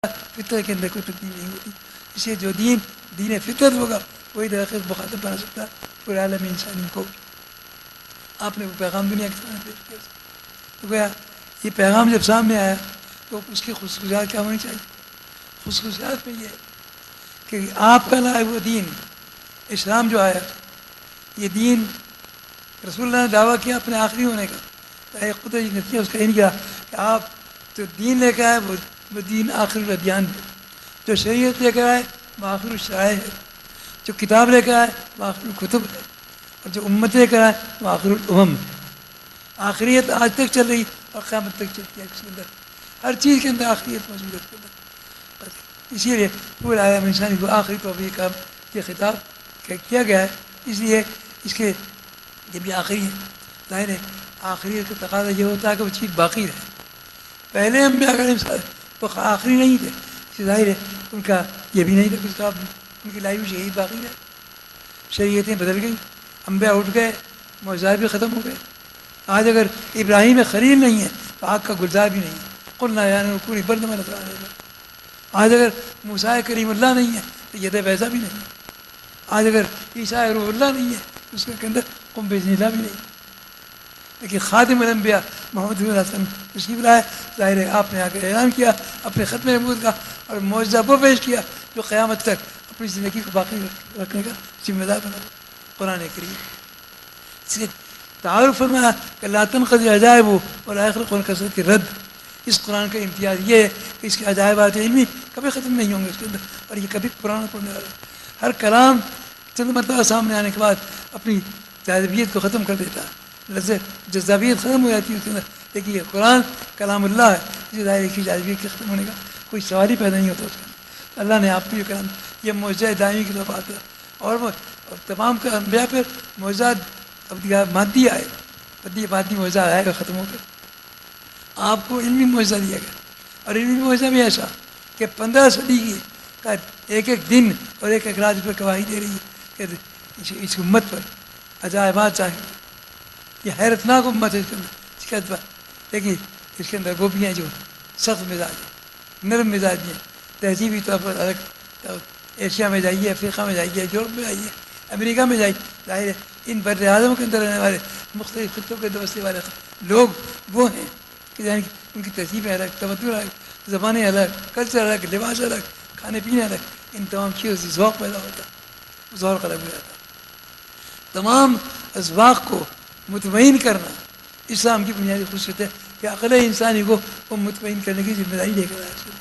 فطرت کے اندر کوئی تبدیلی نہیں ہوتی. اس لیے جو دین فطرت ہوگا وہی در حقیقت مخاطب بنا سکتا ہے پورے عالم انسانی کو. آپ نے وہ پیغام دنیا کے سامنے پیش کیا تو گیا. یہ پیغام جب سامنے آیا تو اس کی خصوصیات کیا ہونی چاہیے؟ خصوصیات میں یہ کہ آپ کا لائے وہ دین اسلام جو آیا یہ دین رسول اللہ نے دعویٰ کیا اپنے آخری ہونے کا. قدرتی نتیجہ اس کا یہ نہیں کیا کہ آپ جو دین لے کے آئے وہ دین آخر الادیان ہے. جو شریعت لے کر آئے وہ آخر الشرائع ہے. جو کتاب لے کر آئے وہ آخر الکتب ہے. اور جو امت لے کر آئے وہ آخر الامم ہے. آخریت آج تک چل رہی اور قیامت تک چلتی ہے. اس کے اندر ہر چیز کے اندر آخریت موجود ہے. اسی لیے پورے عالم انسانی کو آخری توفیق کا یہ خطاب کیا گیا ہے. اس لیے اس کے جب یہ آخری ہے ظاہر ہے آخریت کا تقاضا یہ ہوتا ہے کہ وہ چیز باقی رہے. پہلے ہم اگر وہ آخری نہیں تھے اس ظاہر ہے ان کا یہ بھی نہیں تھا کہ ان کی لائف یہی باقی رہے. شریعتیں بدل گئیں، انبیاء اٹھ گئے، معجزات بھی ختم ہو گئے. آج اگر ابراہیم خلیل نہیں ہے تو آگ کا گلزار بھی نہیں ہے. قلنا یا نور کونی بردن وسلاما. آج اگر موسیٰ کریم اللہ نہیں ہے تو ید ویسا بھی نہیں ہے. آج اگر عیسیٰ روح اللہ نہیں ہے تو اس کے اندر قم بإذن اللہ بھی نہیں. لیکن خاتم الانبیاء محمد صلی اللہ علیہ وسلم تشریف لائے. ظاہر ہے آپ نے آ کے اعلان کیا اپنے ختم نبوت کا اور معجزہ وہ پیش کیا جو قیامت تک اپنی زندگی کو باقی رکھنے کا ذمہ دار بنا قرآن کریم. اس لیے تعارف فرمایا کہ لا تنقضی عجائب اور آخر قرآن کثرت کی رد. اس قرآن کا امتیاز یہ ہے کہ اس کے عجائبات علمی کبھی ختم نہیں ہوں گے اس کے اندر اور یہ کبھی پرانا پڑنے والا ہے. ہر کلام چند مرتبہ سامنے آنے کے بعد اپنی جاذبیت کو ختم کر دیتا ہے. جذابیت ختم ہو جاتی ہے اس کے اندر. لیکن یہ قرآن کلام اللہ ہے اس ظاہر کی جاذبیت کے ختم ہونے کا کوئی سوال ہی پیدا نہیں ہوتا اس کے اندر. اللہ نے آپ کو یہ کلام یہ معجزہ دائمی کی طرف آتا ہے اور تمام کا انبیاء پھر معجزات مادی آئے مادی معجزہ آئے گا ختم ہو کر. آپ کو علمی معجزہ دیا گیا اور علمی معجزہ بھی ایسا کہ 15 صدی کی کا ایک ایک دن اور ایک ایک رات پر گواہی دے رہی ہے کہ اس امت پر عجائبات چاہیے. یہ حیرتناک امت ہے اس کے اندر شکایت پر. لیکن اس کے اندر وہ بھی ہیں جو سخت مزاج ہیں، نرم مزاج ہیں، تہذیبی طور پر الگ. ایشیا میں جائیے، افریقہ میں جائیے، یورپ میں جائیے، امریکہ میں جائیے. ظاہر ہے ان بر اعظم کے اندر رہنے والے مختلف خطوں کے بسنے والے لوگ وہ ہیں کہ یعنی ان کی تہذیبیں الگ، تمدن الگ، زبانیں الگ، کلچر الگ، لباس الگ، کھانے پینے الگ. ان تمام چیزوں سے ذوق پیدا ہوتا ہے، ذوق الگ ہو جاتا ہے. تمام اذواق کو مطمئن کرنا اسلام کی بنیادی خصوصیت ہے کہ عقل انسانی کو وہ مطمئن کرنے کی ذمہ داری لے کر آیا.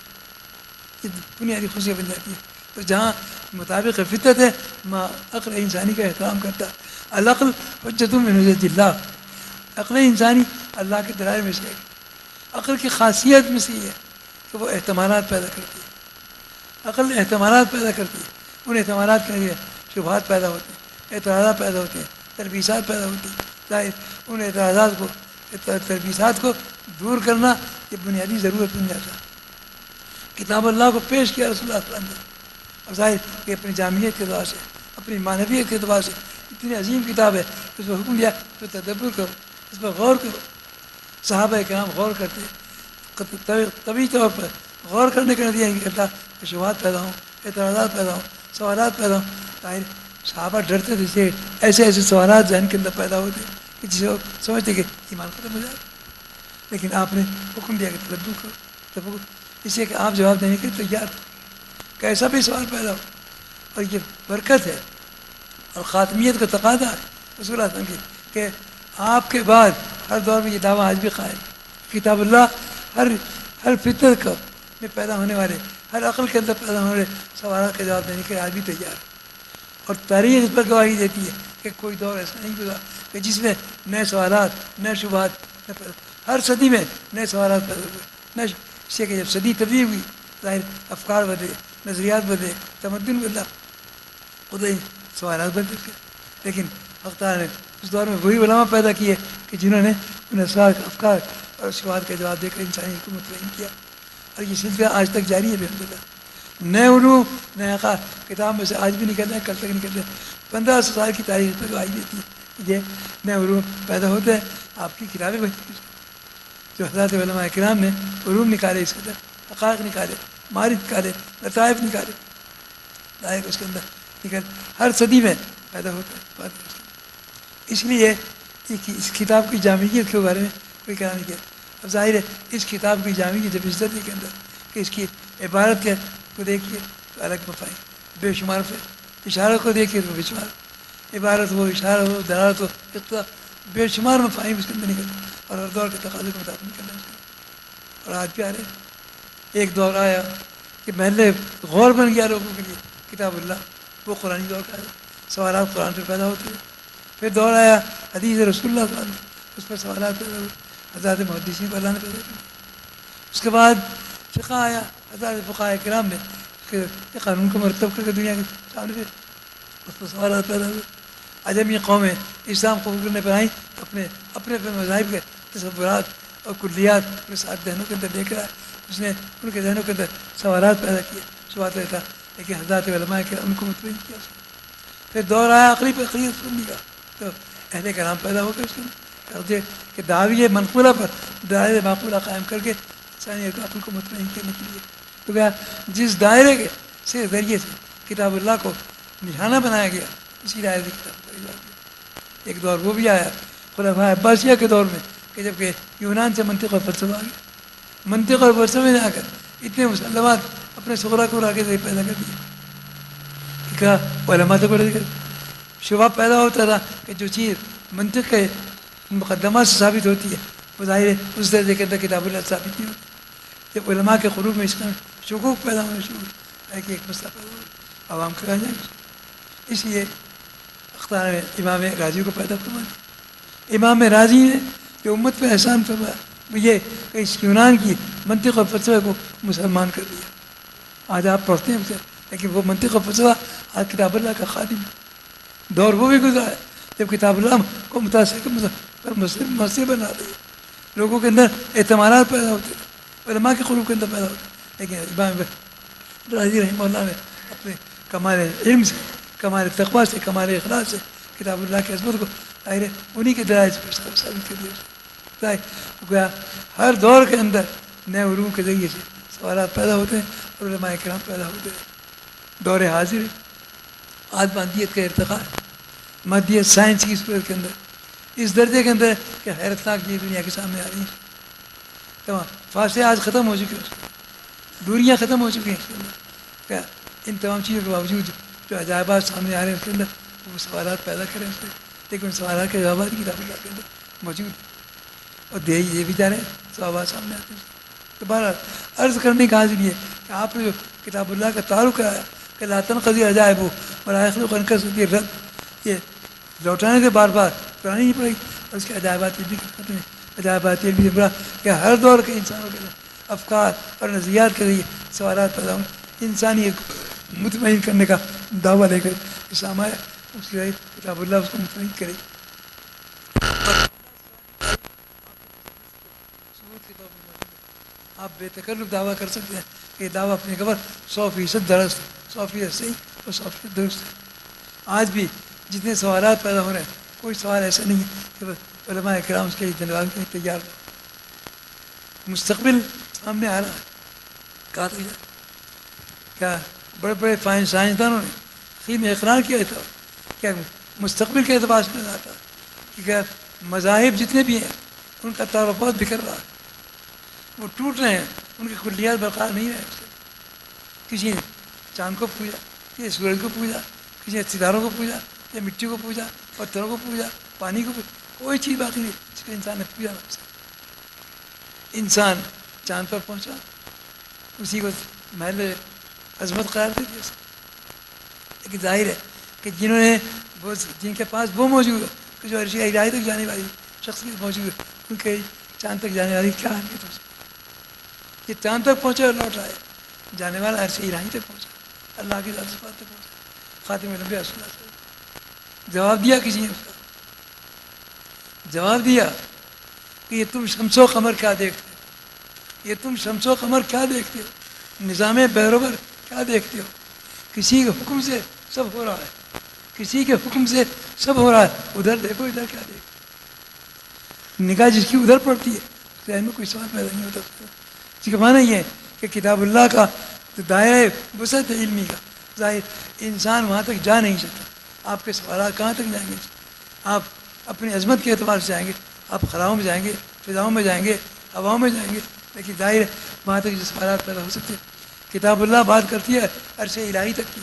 یہ بنیادی خصوصیت بن جاتی ہے. تو جہاں مطابق فطرت ہے عقل انسانی کا احترام کرتا ہے. العقل حجت من حجج اللہ. عقل انسانی اللہ کے دلائل میں سے ہے. عقل کی خاصیت میں سے یہ ہے کہ وہ احتمالات پیدا کرتی ہے. عقل احتمالات پیدا کرتی ہے. ان احتمالات کے لیے شبہات پیدا ہوتے ہیں، اعتراضات پیدا ہوتے ہیں، تلبیسات پیدا ہوتی ہیں. ظاہر ان اعتراضات کو تلبیسات کو دور کرنا یہ بنیادی ضرورت بن جاتا ہے. کتاب اللہ کو پیش کیا رسول اللہ صلی اللہ علیہ وسلم نے اور ظاہر کہ اپنی جامعیت کے اعتبار سے اپنی معنویت کے اعتبار سے اتنی عظیم کتاب ہے اس پر حکم دیا اس پر تدبر کرو، اس پر غور کرو. صحابہ کرام غور کرتے طبی طور پر غور کرنے کا نتیجہ یہ کرتا کہ شبہات پیدا ہوں، اعتراضات پیدا ہوں، سوالات پیدا ہوں. ظاہر صحابہ ڈرتے تھے ایسے ایسے سوالات ذہن کے اندر پیدا ہوتے کہ جسے وہ سمجھتے کہ ایمان ختم ہو جائے. لیکن آپ نے حکم دیا کہ تدبر کرو، اس لیے کہ آپ جواب دینے کے تیار تھے کیسا بھی سوال پیدا ہو. اور یہ برکت ہے اور خاتمیت کا تقاضا ہے رسول اللہ صلی اللہ علیہ وسلم کہ آپ کے بعد ہر دور میں یہ دعویٰ آج بھی قائم. کتاب اللہ ہر فطرت کا میں پیدا ہونے والے ہر عقل کے اندر پیدا ہونے والے سوالات کا جواب دینے کے آج بھی تیار ہے. اور تاریخ اس پر گواہی دیتی ہے کہ کوئی دور ایسا نہیں گزرا کہ جس میں نئے سوالات، نئے شبہات ہر صدی میں نئے سوالات پیدا ہوئے. اس لیے کہ جب صدی تبدیل ہوئی ظاہر افکار بدلے، نظریات بدلے، تمدن بدلا، خود ہی سوالات بدل گئے. لیکن حق تعالیٰ نے اس دور میں وہی علماء پیدا کیے کہ جنہوں نے ان افکار اور شبہات کا جواب دے کر انسانی کو مطمئن کیا. اور یہ سلسلہ آج تک جاری ہے الحمد للہ. نئے علوم نئے عقائد کتاب میں سے آج بھی نکلتے ہیں، کل تک نکلتے ہیں. 1500 سال کی تاریخ پر گواہی دیتی ہے یہ نئے علوم پیدا ہوتے ہیں. آپ کی کتابیں بنتی ہیں جو حضرات علماء کرام نے علوم نکالے، اس کے اندر حقائق نکالے، معارف نکالے، لطائف نکالے، لائق اس کے اندر نکل ہر صدی میں پیدا ہوتا ہے بات ہے اس کے اندر۔ اس لیے اس کتاب کی جامعیت کے بارے میں کوئی کہنا نہیں کیا۔ اب ظاہر ہے اس کتاب کی جامعیت جب عزت ہے کے اندر کہ اس کی عبارت کے کو دیکھیے تو الگ مفاہیم بے شمار پہ، اشارہ کو دیکھیے تو بے شمار، عبارت ہو، اشارہ ہو، دلالت ہو، اقتضا، بے شمار مفاہیم اس کے اندر نکلتے اور ہر دور کے تقاضے کے مطابق نکلنا ہے اس کے اندر۔ اور آج بھی آ رہے ایک دور آیا کہ محل غور بن گیا لوگوں کے لیے کتاب اللہ، وہ قرآنی دور کا ہے، سوالات قرآن پہ پیدا ہوتے ہیں۔ پھر دور آیا حدیث رسول اللہ صلی اللہ علیہ وسلم، اس پر سوالات پیدا ہوئے، حضرات محدثین کو اللہ نے پیدا کیا۔ اس کے بعد فقہ آیا، حضرات فقہائے کرام نے کہ قانون کو مرتب کر کے دنیا کے سامنے پہ اس پر سوالات پیدا ہوئے۔ عجمی قومیں اسلام قبول کرنے پر آئیں، اپنے اپنے مذاہب کے تصورات اور کلیات اپنے ساتھ ذہنوں کے اندر لے کر آئے، اس نے ان کے ذہنوں کے اندر سوالات پیدا کیے، شبہات رہتا لیکن حضرات علماء کے ان کو مطمئن کیا اس نے۔ پھر دور آیا عقلی پر عقلیت سننے کا، تو اہل کرام پیدا ہو گئے اس کے کہ دعوی منقولہ پر دائرہ معقولہ قائم کر کے انسانی عقل کو مطمئن کرنے کے لیے، تو کیا جس دائرے کے سے ذریعے سے کتاب اللہ کو نشانہ بنایا گیا، اسی دائرے سے کتاب پڑھی جاتی ہے۔ ایک دور وہ بھی آیا خلفاء عباسیہ کے دور میں کہ جب کہ یونان سے منطق اور فلسفہ آ گیا، منطق اور فلسفے نے آ کر اتنے مسلمات اپنے صغرا کو راکے سے پیدا کر دیا کہ کہا علماء تو بڑے شبہ پیدا ہوتا تھا کہ جو چیز منطق کے مقدمات سے ثابت ہوتی ہے وہ ظاہر ہے اس درجے کے اندر کتاب اللہ ثابت نہیں ہوتی۔ جب علماء کے قلوب میں اس میں شکوک پیدا ہونے شروع ہے کہ ایک مسئلہ پیدا ہو، عوام کا جائے گا۔ اس لیے اختیار امام راضی کو پیدا فرما دیا۔ امام راضی نے جو امت پہ احسان فرمایا وہ یہ کہ اس یونان کی منطق اور فلسفے کو مسلمان کر دیا۔ آج آپ پڑھتے ہیں اسے، لیکن وہ منطق اور فلسفہ آج کتاب اللہ کا خادم ہے۔ دور وہ بھی گزرا ہے جب کتاب اللہ کو متاثر پر مسئلے بنا دیا، لوگوں کے اندر اعتمادات پیدا ہوتے ہیں، علماء کے قلوب کے اندر پیدا ہوتے ہیں، لیکن امام راضی رحمہ اللہ نے اپنے کمال علم سے، کمال تقویٰ سے، کمال اخلاص سے کتاب اللہ کی عظمت کو ظاہر ہے انہی کے دلائل سے ثابت کر دیا۔ گویا ہر دور کے اندر نئے علوم کے ذریعے سے سوالات پیدا ہوتے ہیں اور علماء کرام پیدا ہوتے ہیں۔ دور حاضر آج مادیت کا ارتقاء ہے، مادیت سائنس کی صورت کے اندر اس درجے کے اندر کہ حیرتناک یہ دنیا کے سامنے آ رہی ہیں۔ تمام فاصلے آج ختم ہو چکے ہیں، دوریاں ختم ہو چکی ہیں اس کے اندر۔ کیا ان تمام چیزوں کے باوجود جو عجائبات سامنے آ رہے ہیں اس کے اندر وہ سوالات پیدا کریں اس سے، لیکن ان سوالات کے جوابات کتاب اللہ کے اندر موجود ہیں اور دے یہ بھی جا رہے ہیں، سوالات سامنے آتے ہیں۔ تو بہرحال عرض کرنے کا حاصل یہ کہ آپ نے جو کتاب اللہ کا تعارف کرایا کہ لا تنقضی عجائب ولا يخلق عن كثرة الرد، یہ لوٹانے سے بار بار پرانی نہیں پڑی اور اس کے عجائبات بھی ختم ہیں۔ عجائبات یہ بھی بڑا کہ ہر دور کے انسانوں کے اندر افکار اور نظریات کے ذریعے سوالات پیدا ہوں، انسانی مطمئن کرنے کا دعویٰ لے کر اسلام آیا، اس کی کتاب اللہ اس کو مطمئن کرے۔ آپ بے تکلف دعویٰ کر سکتے ہیں کہ یہ دعویٰ اپنی خبر 100% درست، 100% صحیح اور 100% درست ہے۔ آج بھی جتنے سوالات پیدا ہو رہے ہیں کوئی سوال ایسا نہیں ہے کہ علماء کرام اس کے جواب کے لیے تیار ہو۔ مستقبل سامنے آ رہا ہے، کہا تھا کیا بڑے بڑے سائنسدانوں نے خود میں اقرار کیا تھا کیا مستقبل کے اعتبار سے نظر آتا کہ کیا مذاہب جتنے بھی ہیں ان کا تعارفات بکھر رہا ہے، وہ ٹوٹ رہے ہیں، ان کے کلیات برقرار نہیں رہے۔ کسی نے چاند کو پوجا، کسی سورج کو پوجا، کسی نے ستاروں کو پوجا، یا مٹی کو پوجا، پتھروں کو پوجا، پانی کو پوجا، کوئی چیز باقی نہیں جس کو انسان نے پوجا نہ سکتا۔ انسان چاند پر پہنچا، اسی کو محل عظمت قرار دے دیا۔ لیکن ظاہر ہے کہ جنہوں نے جن کے پاس وہ موجود ہے کہ جو عرشِ الہی تک جانے والی شخصیت موجود ہے، ان کے چاند تک جانے والی کیا اہمیت ہو سکتی؟ یہ چاند تک پہنچے اور لوٹ آئے، جانے والا عرشِ الہی تک پہنچا، اللہ کی ذات صفات تک پہنچا، خاتم الانبیاء صلی اللہ علیہ وسلم۔ جواب دیا کسی نے، اس کا جواب دیا کہ یہ تم شمس و قمر کیا دیکھتے ہو، یہ تم شمس و قمر کیا دیکھتے ہو، نظام بہروبر کیا دیکھتے ہو، کسی کے حکم سے سب ہو رہا ہے، کسی کے حکم سے سب ہو رہا ہے، ادھر دیکھو ادھر کیا دیکھو۔ نگاہ جس کی ادھر پڑتی ہے ذہن میں کوئی سوال پیدا نہیں ہوتا۔ اس کا معنی یہ ہے کہ کتاب اللہ کا تو دائرۂ وسعت علمی کا ظاہر انسان وہاں تک جا نہیں سکتا. آپ کے سوالات کہاں تک جائیں گے؟ آپ اپنی عظمت کے اعتبار سے جائیں گے، آپ خلاؤں میں جائیں گے، فضاؤں میں جائیں گے، ہواؤں میں جائیں گے، لیکن ظاہر وہاں تک جو سوالات پیدا ہو سکتے ہیں. کتاب اللہ بات کرتی ہے عرش الہی تک کی،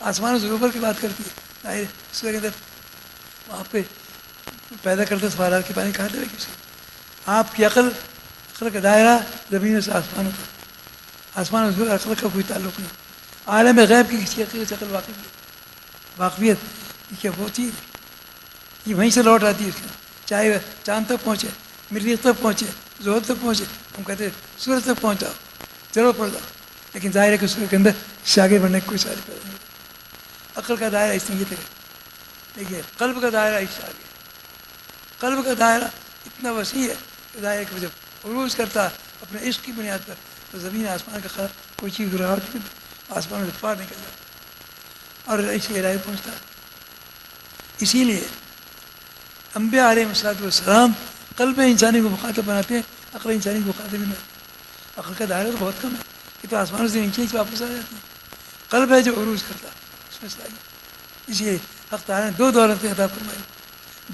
آسمان و اوپر کی بات کرتی ہے. ظاہر اس کے اندر وہاں پہ پیدا کرتے سوالات کے پانی کہاں دے گی اس کو؟ آپ کی عقل کا دائرہ زمین سے آسمان تک، آسمان و عقل کا کوئی تعلق نہیں. عالم غیب کی کسی عقل سے عقل واقفیت یہ کیا وہ چیز یہ وہیں سے لوٹ آتی ہے. اس کا چاہے چاند تک پہنچے، مریخ تک پہنچے، زحل تک پہنچے، ہم کہتے ہیں سورج تک پہنچ جاؤ، ضرور پڑ جاؤ، لیکن ظاہر ہے کہ سورج کے اندر اس سے آگے بڑھنے کی کوئی ساری پیدا نہیں ہوتی. عقل کا دائرہ اس طریقے تک. دیکھیے قلب کا دائرہ اس سے آگے، قلب کا دائرہ اتنا وسیع ہے کہ ظاہر ہے کہ جب عروج کرتا ہے اپنے عشق کی بنیاد پر تو زمین آسمان کا کوئی چیز گراوٹ آسمان سے پار نکل جاتا اور ایسے الہی پہنچتا ہے. اسی لیے انبیاء علیہ السلام قلب انسانی کو مخاطب بناتے ہیں، عقل انسانی کو مخاطب نہیں بناتے. عقل کا دائرہ تو بہت کم ہے، یہ تو آسمان سے نیچے ہی واپس آ جاتی ہے. قلب ہے جو عروج کرتا ہے اس میں صحیح. اس لیے حق تعالیٰ نے دو دولتیں عطا فرمائی،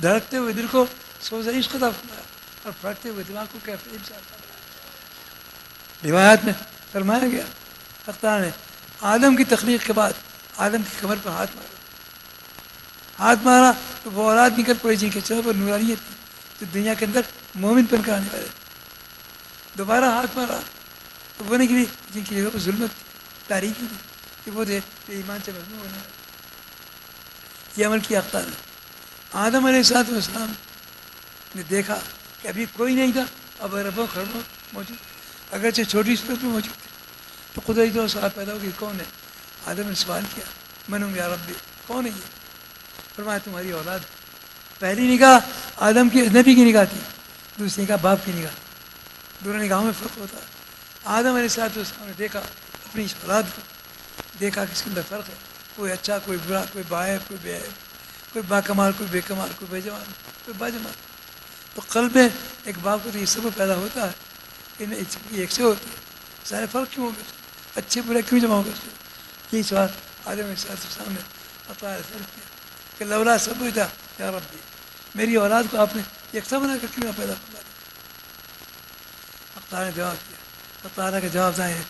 دھڑکتے ہوئے دل کو سوز عشق عطا فرمایا اور پھٹتے ہوئے دماغ کو کیفیت عطا فرمایا. روایات میں فرمایا گیا حق تعالیٰ نے آدم کی تخلیق کے بعد آدم کی کمر پر ہاتھ مارا تو وہ اولاد نکل پڑی جن کے چہروں پر نورانیت تھی تو دنیا کے اندر مومن پن کرانے والے. دوبارہ ہاتھ مارا تو وہ نکلی جن کی جگہ پر ظلمت تھی، تاریکی تھی، کہ وہ تھے ایمان سے مجنون ہونے والے. یہ عمل کیا حق تعالیٰ نے. آدم علیہ السلام نے دیکھا کہ ابھی کوئی نہیں تھا، اب اربوں خربوں موجود، اگرچہ چھوٹی صورت میں موجود تھی. تو قدرتی طور سوال پیدا ہو کہ کون ہے؟ آدم نے سوال کیا من ہوں یا رب، کون ہے یہ؟ فرمایا تمہاری اولاد. پہلی نگاہ آدم کی اجنبی کی نگاہ تھی، دوسری نگاہ باپ کی نگاہ. دونوں نگاہوں میں فرق ہوتا ہے. آدم علیہ السلام نے دیکھا اپنی اس اولاد کو، دیکھا کہ اس کے اندر فرق ہے، کوئی اچھا کوئی برا، کوئی باعب کوئی بے عیب، کوئی با کمال کوئی بے کمال، کوئی بے جمال کوئی با جمال. تو قلب میں ایک باپ کو تو یہ سب پیدا ہوتا ہے کہ ایک سے ہوتی ہے، سارے فرق کیوں ہوگا؟ اچھے برے کیوں جمع ہوگا؟ یہی سوال آدم علیہ السلام نے اپنا کیا کہ لولا سب تھا یا ربی، میری اولاد کو آپ نے یکساں بنا کر کیوں پیدا فرما دیا؟ نے جواب دیا. تعالیٰ کا جواب ظاہر ہے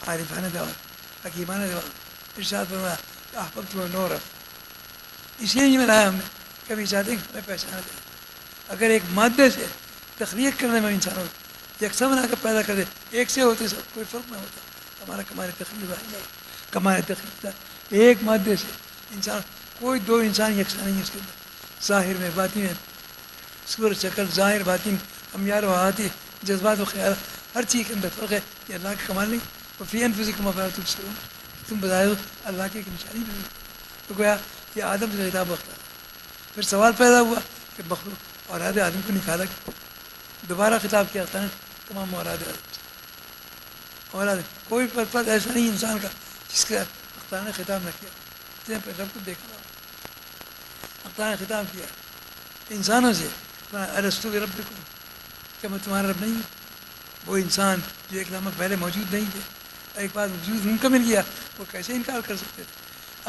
عارفانہ جواب، حکیمانہ جواب. ارشاد فرمایا کہ احببت نور، اس لیے نہیں بنایا ہم نے کبھی چاہتے ہیں کہ ہمیں پہچانا جائے. اگر ایک مادے سے تخلیق کرنے میں انسانوں یکساں بنا کر پیدا کر دے، ایک سے ہوتے سب کوئی فرق نہ ہوتا. ہمارا کمال تخلیق نہیں، کمال تخلیق تھا ایک مادے سے انسان، کوئی دو انسان یکساں نہیں ہے اس کے اندر، ظاہر میں باطن میں، صورت شکل ظاہر باطن، امیال و حاطی، جذبات و خیال، ہر چیز کے اندر فرق ہے. یہ اللہ کا کمال نہیں. اور فی انفسکم افلا تبصرون، تم بتائے ہو اللہ کی ایک نشانی بھی نہیں. تو گویا یہ آدم سے خطاب وقت ہے. پھر سوال پیدا ہوا کہ مخلوق اولاد آدم کو نکالا کیوں؟ دوبارہ خطاب کیا تھا تمام اولاد آدم سے. اولاد کوئی پرپس ایسا نہیں انسان کا جس کا اللہ نے خطاب نہ کیا. رب کو دیکھنا اللہ نے خطاب کیا انسانوں سے، ارسطو بربکم، کیا میں تمہارا رب نہیں ہوں؟ وہ انسان جو ایک لمحہ پہلے موجود نہیں تھے، ایک بات وجود ان کا مل گیا، وہ کیسے انکار کر سکتے تھے؟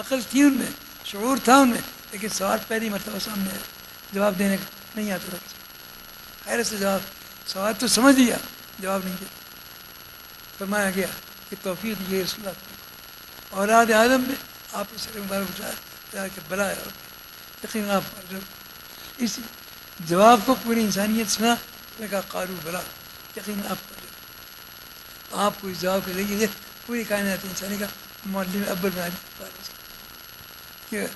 عقل تھی ان میں، شعور تھا ان میں، لیکن سوال پہلی مرتبہ سامنے آیا، جواب دینے کا نہیں آتا تھا کسی کو. حیرت سے جواب، سوال تو سمجھ لیا، جواب نہیں دیا. فرمایا گیا کہ توفیق یہ رسول اللہ اولاد آدم میں آپ نے سر مبارک اٹھایا کہ بلا ہے یقین آپ اس جواب کو پوری انسانیت سنا. نے کہا قالو بلا، یقین آپ کو اس جواب کے ذریعے پوری کائنات انسانی کا معلم اول بنا دیا کہ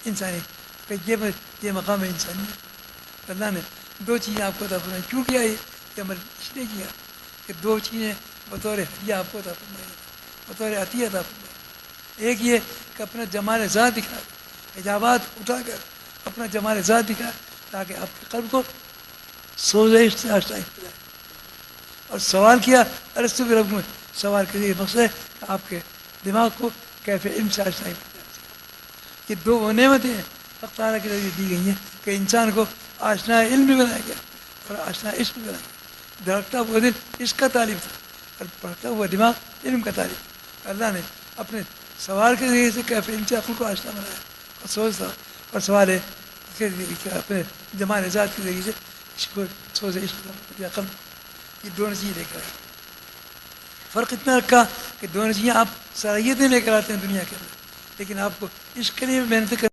انسانی یہ مقام ہے انسانیت. اللہ نے دو چیزیں آپ کو عطا فرمائی. کیوں کیا یہ عمل اس لیے کیا کہ دو چیزیں بطور ہدیہ آپ کو عطا فرمائی، بطور عطیہ عطا فرمائی. ایک یہ کہ اپنا جمال ذات دکھا، حجابات اٹھا کر اپنا جمال ذات دکھا تاکہ آپ کے قلب کو سوزش سے آشنا جائے. اور سوال کیا ارسطو بربکم میں، سوال کے لیے مقصد ہے کہ آپ کے دماغ کو کیفیت علم سے آشنا جائے. یہ دو وہ نعمتیں ہیں حق تعالیٰ کے ذریعے دی گئی ہیں کہ انسان کو آشنا علم بھی بنایا گیا اور آشنا عشق بھی بنایا گیا. دھڑکتا ہوا دل عشق کا طالب تھا اور بڑھتا ہوا دماغ علم کا طالب. اللہ نے اپنے سوال کے ذریعے سے کیف ان کی عقل کو آشنا بنایا اور سوچ تھا، اور سوال ہے کہ اپنے جمال ذات کے ذریعے سے عشق کو سوچ عشق عقل، یہ دونوں چیزیں لے کر آئے۔ فرق اتنا رکھا کہ دونوں چیزیں آپ صلاحیتیں لے کر آتے ہیں دنیا کے اندر، لیکن آپ کو عشق کے لیے محنت کر